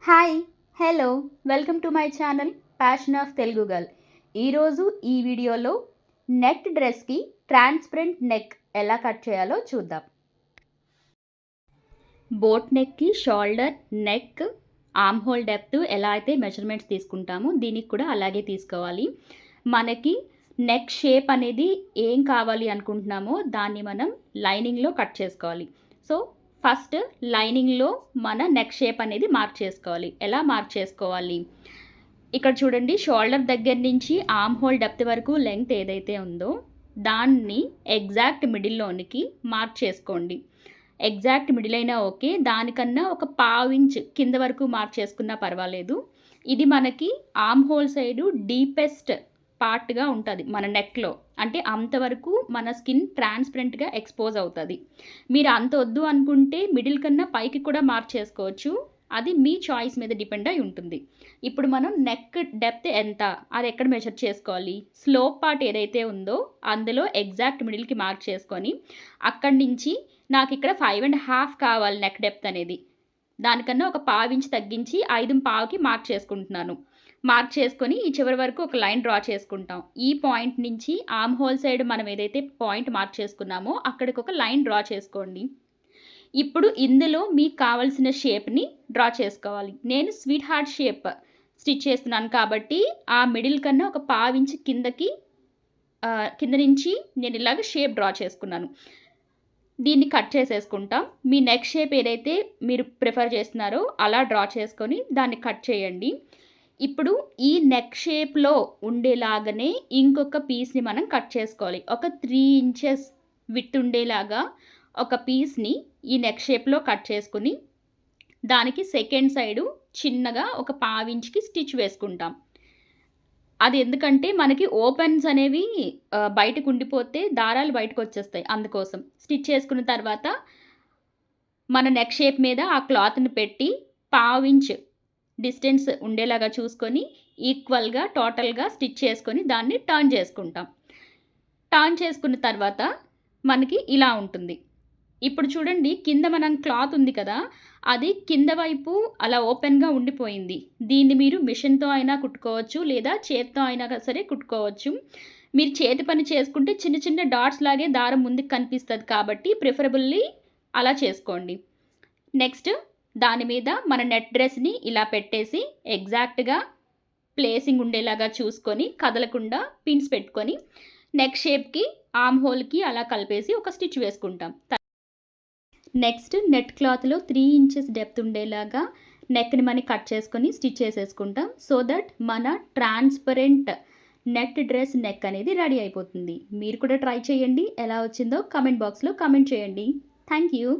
Hi hello welcome to my channel passion of Telugu girl. ఈరోజు ఈ వీడియోలో నెట్ డ్రెస్కి ట్రాన్స్పరెంట్ నెక్ ఎలా కట్ చేయాలో చూద్దాం. బోట్ నెక్కి shoulder, neck, arm whole depth ఎలా అయితే మెజర్మెంట్స్ తీసుకుంటామో దీనికి కూడా అలాగే తీసుకోవాలి. మనకి నెక్ షేప్ అనేది ఏం కావాలి అనుకుంటున్నామో దాన్ని మనం లైనింగ్లో కట్ చేసుకోవాలి. సో ఫస్ట్ లైనింగ్లో మన నెక్ షేప్ అనేది మార్క్ చేసుకోవాలి. ఎలా మార్క్ చేసుకోవాలి? ఇక్కడ చూడండి, షోల్డర్ దగ్గర నుంచి ఆర్మ్ హోల్ డెప్త్ వరకు లెంగ్త్ ఏదైతే ఉందో దాన్ని ఎగ్జాక్ట్ మిడిల్లోనికి మార్క్ చేసుకోండి. ఎగ్జాక్ట్ మిడిల్ అయినా ఓకే, దానికన్నా ఒక ½ ఇంచ్ కింద వరకు మార్క్ చేసుకున్నా పర్వాలేదు. ఇది మనకి ఆర్మ్ హోల్ సైడు డీపెస్ట్ పార్ట్గా ఉంటుంది మన నెక్లో, అంటే అంతవరకు మన స్కిన్ ట్రాన్స్పరెంట్గా ఎక్స్పోజ్ అవుతుంది. మీరు అంత వద్దు అనుకుంటే మిడిల్ కన్నా పైకి కూడా మార్క్ చేసుకోవచ్చు, అది మీ చాయిస్ మీద డిపెండ్ అయి ఉంటుంది. ఇప్పుడు మనం నెక్ డెప్త్ ఎంత, అది ఎక్కడ మెజర్ చేసుకోవాలి? స్లోప్ పార్ట్ ఏదైతే ఉందో అందులో ఎగ్జాక్ట్ మిడిల్కి మార్క్ చేసుకొని అక్కడి నుంచి నాకు ఇక్కడ 5.5 కావాలి నెక్ డెప్త్ అనేది, దానికన్నా ఒక ½ ఇంచ్ తగ్గించి 5.5కి మార్క్ చేసుకుంటున్నాను. మార్క్ చేసుకొని ఈ చివరి వరకు ఒక లైన్ డ్రా చేసుకుంటాం. ఈ పాయింట్ నుంచి ఆర్మ్ హోల్ సైడ్ మనం ఏదైతే పాయింట్ మార్క్ చేసుకున్నామో అక్కడికి ఒక లైన్ డ్రా చేసుకోండి. ఇప్పుడు ఇందులో మీకు కావాల్సిన షేప్ని డ్రా చేసుకోవాలి. నేను స్వీట్ హార్ట్ షేప్ స్టిచ్ చేస్తున్నాను కాబట్టి ఆ మిడిల్ కన్నా ఒక ½ ఇంచ్ కింద నుంచి నేను ఇలాగ షేప్ డ్రా చేసుకున్నాను. దీన్ని కట్ చేసేసుకుంటాం. మీ నెక్ షేప్ ఏదైతే మీరు ప్రిఫర్ చేస్తున్నారో అలా డ్రా చేసుకొని దాన్ని కట్ చేయండి. ఇప్పుడు ఈ నెక్ షేప్లో ఉండేలాగానే ఇంకొక పీస్ని మనం కట్ చేసుకోవాలి. ఒక 3 ఇంచెస్ విత్ ఉండేలాగా ఒక పీస్ని ఈ నెక్ షేప్లో కట్ చేసుకుని దానికి సెకండ్ సైడు చిన్నగా ఒక ½ ఇంచ్కి స్టిచ్ వేసుకుంటాం. అది ఎందుకంటే మనకి ఓపెన్స్ అనేవి బయటకు ఉండిపోతే దారాలు బయటకు వచ్చేస్తాయి, అందుకోసం. స్టిచ్ చేసుకున్న తర్వాత మన నెక్ షేప్ మీద ఆ క్లాత్ని పెట్టి ½ ఇంచ్ డిస్టెన్స్ ఉండేలాగా చూసుకొని ఈక్వల్గా టోటల్గా స్టిచ్ చేసుకొని దాన్ని టర్న్ చేసుకుంటాం. టర్న్ చేసుకున్న తర్వాత మనకి ఇలా ఉంటుంది. ఇప్పుడు చూడండి, కింద మనం క్లాత్ ఉంది కదా, అది కింద వైపు అలా ఓపెన్గా ఉండిపోయింది. దీన్ని మీరు మిషన్తో అయినా కుట్టుకోవచ్చు, లేదా చేతితో అయినా సరే కుట్టుకోవచ్చు. మీరు చేతి పని చేసుకుంటే చిన్న చిన్న డాట్స్ లాగే దారం ముందుకు కనిపిస్తుంది కాబట్టి ప్రిఫరబుల్లీ అలా చేసుకోండి. నెక్స్ట్ దాని మీద మన నెట్ డ్రెస్ని ఇలా పెట్టేసి ఎగ్జాక్ట్గా ప్లేసింగ్ ఉండేలాగా చూసుకొని కదలకుండా పిన్స్ పెట్టుకొని నెక్ షేప్కి ఆర్మ్ హోల్కి అలా కలిపేసి ఒక స్టిచ్ వేసుకుంటాం. నెక్స్ట్ నెట్ క్లాత్లో 3 ఇంచెస్ డెప్త్ ఉండేలాగా నెక్ని మనం కట్ చేసుకొని స్టిచ్ చేసేసుకుంటాం. సో దట్ మన ట్రాన్స్పరెంట్ నెట్ డ్రెస్ నెక్ అనేది రెడీ అయిపోతుంది. మీరు కూడా ట్రై చేయండి. ఎలా వచ్చిందో కమెంట్ బాక్స్లో కమెంట్ చేయండి. Thank you.